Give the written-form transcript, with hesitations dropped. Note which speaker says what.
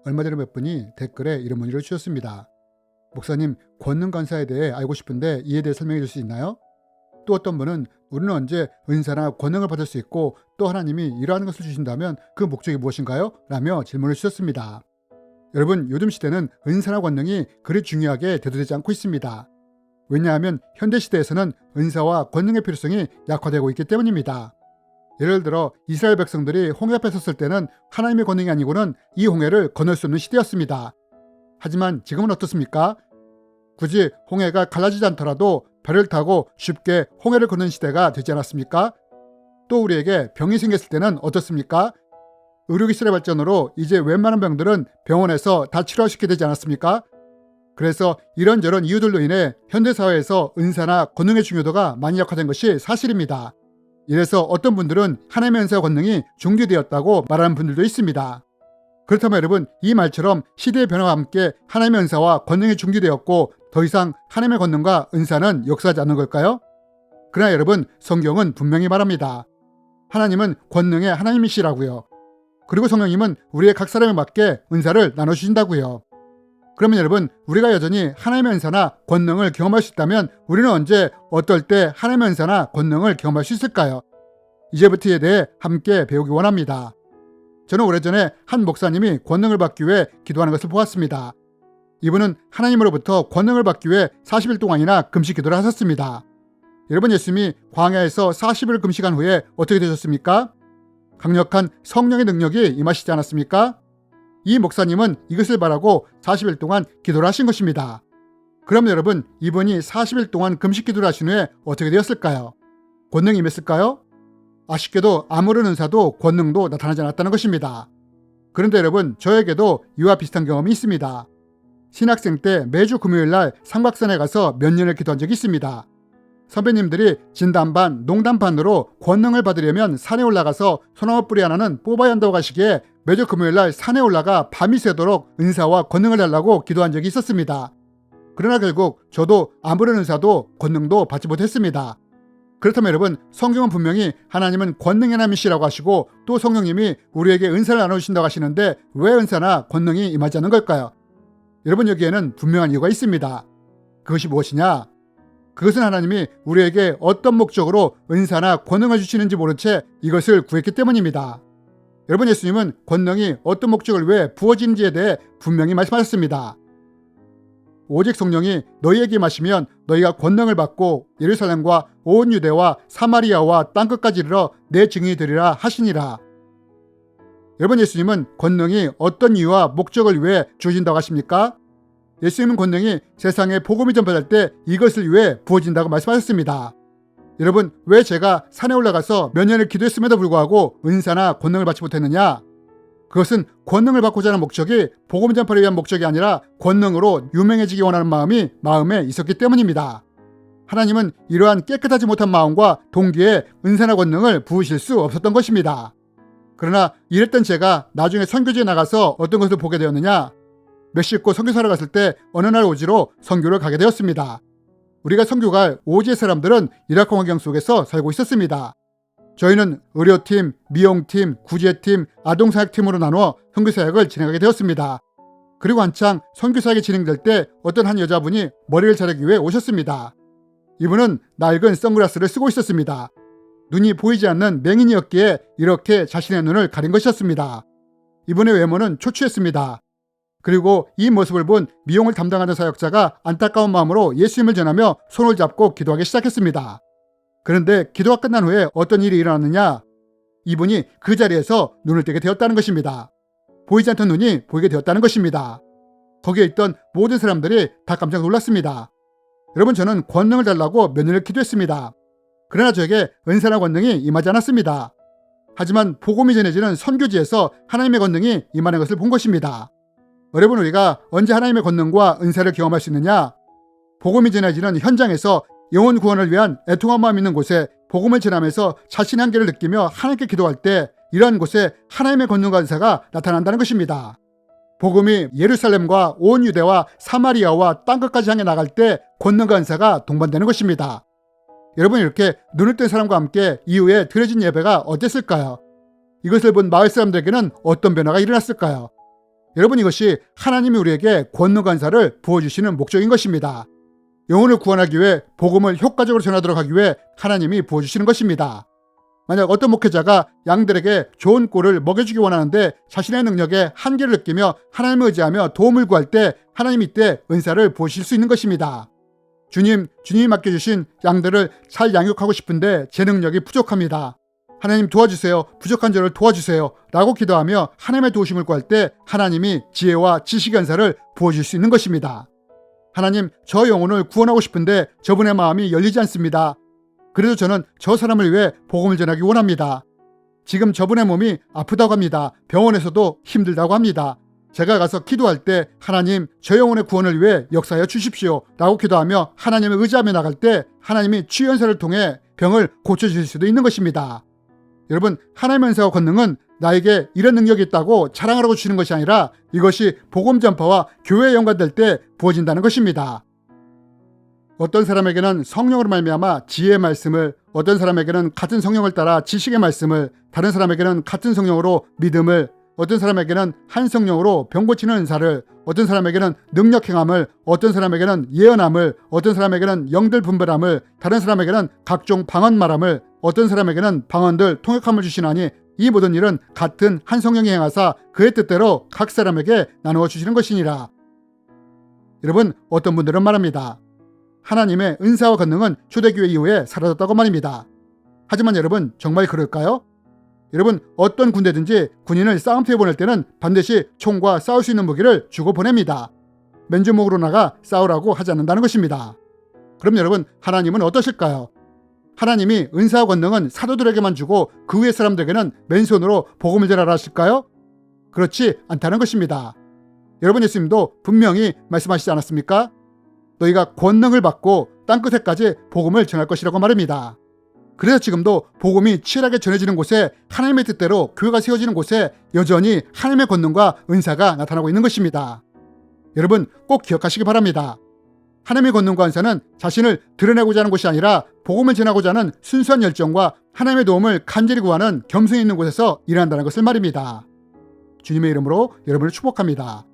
Speaker 1: 얼마 전에 몇 분이 댓글에 이런 문의를 주셨습니다. 목사님, 권능 간사에 대해 알고 싶은데 이에 대해 설명해 줄 수 있나요? 또 어떤 분은 우리는 언제 은사나 권능을 받을 수 있고 또 하나님이 이러한 것을 주신다면 그 목적이 무엇인가요? 라며 질문을 주셨습니다. 여러분, 요즘 시대는 은사나 권능이 그리 중요하게 대두되지 않고 있습니다. 왜냐하면 현대시대에서는 은사와 권능의 필요성이 약화되고 있기 때문입니다. 예를 들어 이스라엘 백성들이 홍해 앞에 섰을 때는 하나님의 권능이 아니고는 이 홍해를 건널 수 없는 시대였습니다. 하지만 지금은 어떻습니까? 굳이 홍해가 갈라지지 않더라도 배를 타고 쉽게 홍해를 걷는 시대가 되지 않았습니까? 또 우리에게 병이 생겼을 때는 어떻습니까? 의료기술의 발전으로 이제 웬만한 병들은 병원에서 다 치료할 수 있게 되지 않았습니까? 그래서 이런저런 이유들로 인해 현대사회에서 은사나 권능의 중요도가 많이 약화된 것이 사실입니다. 이래서 어떤 분들은 하나님의 은사와 권능이 중지되었다고 말하는 분들도 있습니다. 그렇다면 여러분, 이 말처럼 시대의 변화와 함께 하나님의 은사와 권능이 중지되었고 더 이상 하나님의 권능과 은사는 역사하지 않는 걸까요? 그러나 여러분, 성경은 분명히 말합니다. 하나님은 권능의 하나님이시라고요. 그리고 성령님은 우리의 각 사람에 맞게 은사를 나눠주신다고요. 그러면 여러분, 우리가 여전히 하나님의 은사나 권능을 경험할 수 있다면 우리는 언제 어떨 때 하나님의 은사나 권능을 경험할 수 있을까요? 이제부터에 대해 함께 배우기 원합니다. 저는 오래전에 한 목사님이 권능을 받기 위해 기도하는 것을 보았습니다. 이분은 하나님으로부터 권능을 받기 위해 40일 동안이나 금식 기도를 하셨습니다. 여러분, 예수님이 광야에서 40일 금식한 후에 어떻게 되셨습니까? 강력한 성령의 능력이 임하시지 않았습니까? 이 목사님은 이것을 바라고 40일 동안 기도를 하신 것입니다. 그럼 여러분, 이분이 40일 동안 금식 기도를 하신 후에 어떻게 되었을까요? 권능이 임했을까요? 아쉽게도 아무런 은사도 권능도 나타나지 않았다는 것입니다. 그런데 여러분, 저에게도 이와 비슷한 경험이 있습니다. 신학생 때 매주 금요일날 삼각산에 가서 몇 년을 기도한 적이 있습니다. 선배님들이 진단반, 농담반으로 권능을 받으려면 산에 올라가서 소나무 뿌리 하나는 뽑아야 한다고 하시기에 매주 금요일날 산에 올라가 밤이 새도록 은사와 권능을 달라고 기도한 적이 있었습니다. 그러나 결국 저도 아무런 은사도 권능도 받지 못했습니다. 그렇다면 여러분, 성경은 분명히 하나님은 권능의 하나님이시라고 하시고 또 성령님이 우리에게 은사를 나눠주신다고 하시는데 왜 은사나 권능이 임하지 않는 걸까요? 여러분, 여기에는 분명한 이유가 있습니다. 그것이 무엇이냐? 그것은 하나님이 우리에게 어떤 목적으로 은사나 권능을 주시는지 모른 채 이것을 구했기 때문입니다. 여러분, 예수님은 권능이 어떤 목적을 위해 부어지는지에 대해 분명히 말씀하셨습니다. 오직 성령이 너희에게 임하시면 너희가 권능을 받고 예루살렘과 온 유대와 사마리아와 땅끝까지 이르러 내 증인이 되리라 하시니라. 여러분, 예수님은 권능이 어떤 이유와 목적을 위해 주어진다고 하십니까? 예수님은 권능이 세상에 복음이 전파될 때 이것을 위해 부어진다고 말씀하셨습니다. 여러분, 왜 제가 산에 올라가서 몇 년을 기도했음에도 불구하고 은사나 권능을 받지 못했느냐? 그것은 권능을 받고자 하는 목적이 복음 전파를 위한 목적이 아니라 권능으로 유명해지기 원하는 마음이 마음에 있었기 때문입니다. 하나님은 이러한 깨끗하지 못한 마음과 동기에 은사나 권능을 부으실 수 없었던 것입니다. 그러나 이랬던 제가 나중에 선교지에 나가서 어떤 것을 보게 되었느냐? 멕시코 선교사를 갔을 때 어느 날 오지로 선교를 가게 되었습니다. 우리가 선교 갈 오지의 사람들은 열악한 환경 속에서 살고 있었습니다. 저희는 의료팀, 미용팀, 구제팀, 아동사역팀으로 나누어 선교사역을 진행하게 되었습니다. 그리고 한창 선교사역이 진행될 때 어떤 한 여자분이 머리를 자르기 위해 오셨습니다. 이분은 낡은 선글라스를 쓰고 있었습니다. 눈이 보이지 않는 맹인이었기에 이렇게 자신의 눈을 가린 것이었습니다. 이분의 외모는 초췌했습니다. 그리고 이 모습을 본 미용을 담당하는 사역자가 안타까운 마음으로 예수님을 전하며 손을 잡고 기도하기 시작했습니다. 그런데 기도가 끝난 후에 어떤 일이 일어났느냐? 이분이 그 자리에서 눈을 떼게 되었다는 것입니다. 보이지 않던 눈이 보이게 되었다는 것입니다. 거기에 있던 모든 사람들이 다 깜짝 놀랐습니다. 여러분, 저는 권능을 달라고 몇 년을 기도했습니다. 그러나 저에게 은사나 권능이 임하지 않았습니다. 하지만 복음이 전해지는 선교지에서 하나님의 권능이 임하는 것을 본 것입니다. 여러분, 우리가 언제 하나님의 권능과 은사를 경험할 수 있느냐? 복음이 전해지는 현장에서 영혼 구원을 위한 애통한 마음 있는 곳에 복음을 전하면서 자신의 한계를 느끼며 하나님께 기도할 때 이러한 곳에 하나님의 권능과 은사가 나타난다는 것입니다. 복음이 예루살렘과 온 유대와 사마리아와 땅끝까지 향해 나갈 때 권능과 은사가 동반되는 것입니다. 여러분, 이렇게 눈을 뜬 사람과 함께 이후에 드려진 예배가 어땠을까요? 이것을 본 마을 사람들에게는 어떤 변화가 일어났을까요? 여러분, 이것이 하나님이 우리에게 권능 간사를 부어주시는 목적인 것입니다. 영혼을 구원하기 위해 복음을 효과적으로 전하도록 하기 위해 하나님이 부어주시는 것입니다. 만약 어떤 목회자가 양들에게 좋은 꼴을 먹여주기 원하는데 자신의 능력에 한계를 느끼며 하나님을 의지하며 도움을 구할 때 하나님이 이때 은사를 부으실 수 있는 것입니다. 주님이 맡겨주신 양들을 잘 양육하고 싶은데 제 능력이 부족합니다. 하나님 도와주세요. 부족한 저를 도와주세요. 라고 기도하며 하나님의 도우심을 구할 때 하나님이 지혜와 지식의 은사를 부어줄 수 있는 것입니다. 하나님, 저 영혼을 구원하고 싶은데 저분의 마음이 열리지 않습니다. 그래도 저는 저 사람을 위해 복음을 전하기 원합니다. 지금 저분의 몸이 아프다고 합니다. 병원에서도 힘들다고 합니다. 제가 가서 기도할 때 하나님, 저 영혼의 구원을 위해 역사하여 주십시오 라고 기도하며 하나님을 의지하며 나갈 때 하나님이 치유 은사를 통해 병을 고쳐주실 수도 있는 것입니다. 여러분, 하나님의 은사와 권능은 나에게 이런 능력이 있다고 자랑하라고 주시는 것이 아니라 이것이 복음 전파와 교회에 연관될 때 부어진다는 것입니다. 어떤 사람에게는 성령으로 말미암아 지혜의 말씀을, 어떤 사람에게는 같은 성령을 따라 지식의 말씀을, 다른 사람에게는 같은 성령으로 믿음을, 어떤 사람에게는 한 성령으로 병 고치는 은사를, 어떤 사람에게는 능력 행함을, 어떤 사람에게는 예언함을, 어떤 사람에게는 영들 분별함을, 다른 사람에게는 각종 방언 말함을, 어떤 사람에게는 방언들 통역함을 주시나니 이 모든 일은 같은 한 성령이 행하사 그의 뜻대로 각 사람에게 나누어 주시는 것이니라. 여러분, 어떤 분들은 말합니다. 하나님의 은사와 권능은 초대교회 이후에 사라졌다고 말입니다. 하지만 여러분, 정말 그럴까요? 여러분, 어떤 군대든지 군인을 싸움터에 보낼 때는 반드시 총과 싸울 수 있는 무기를 주고 보냅니다. 맨주먹으로 나가 싸우라고 하지 않는다는 것입니다. 그럼 여러분, 하나님은 어떠실까요? 하나님이 은사와 권능은 사도들에게만 주고 그 위의 사람들에게는 맨손으로 복음을 전하라 하실까요? 그렇지 않다는 것입니다. 여러분, 예수님도 분명히 말씀하시지 않았습니까? 너희가 권능을 받고 땅끝에까지 복음을 전할 것이라고 말합니다. 그래서 지금도 복음이 치열하게 전해지는 곳에, 하나님의 뜻대로 교회가 세워지는 곳에 여전히 하나님의 권능과 은사가 나타나고 있는 것입니다. 여러분, 꼭 기억하시기 바랍니다. 하나님의 권능과 은사는 자신을 드러내고자 하는 것이 아니라 복음을 전하고자 하는 순수한 열정과 하나님의 도움을 간절히 구하는 겸손이 있는 곳에서 일어난다는 것을 말입니다. 주님의 이름으로 여러분을 축복합니다.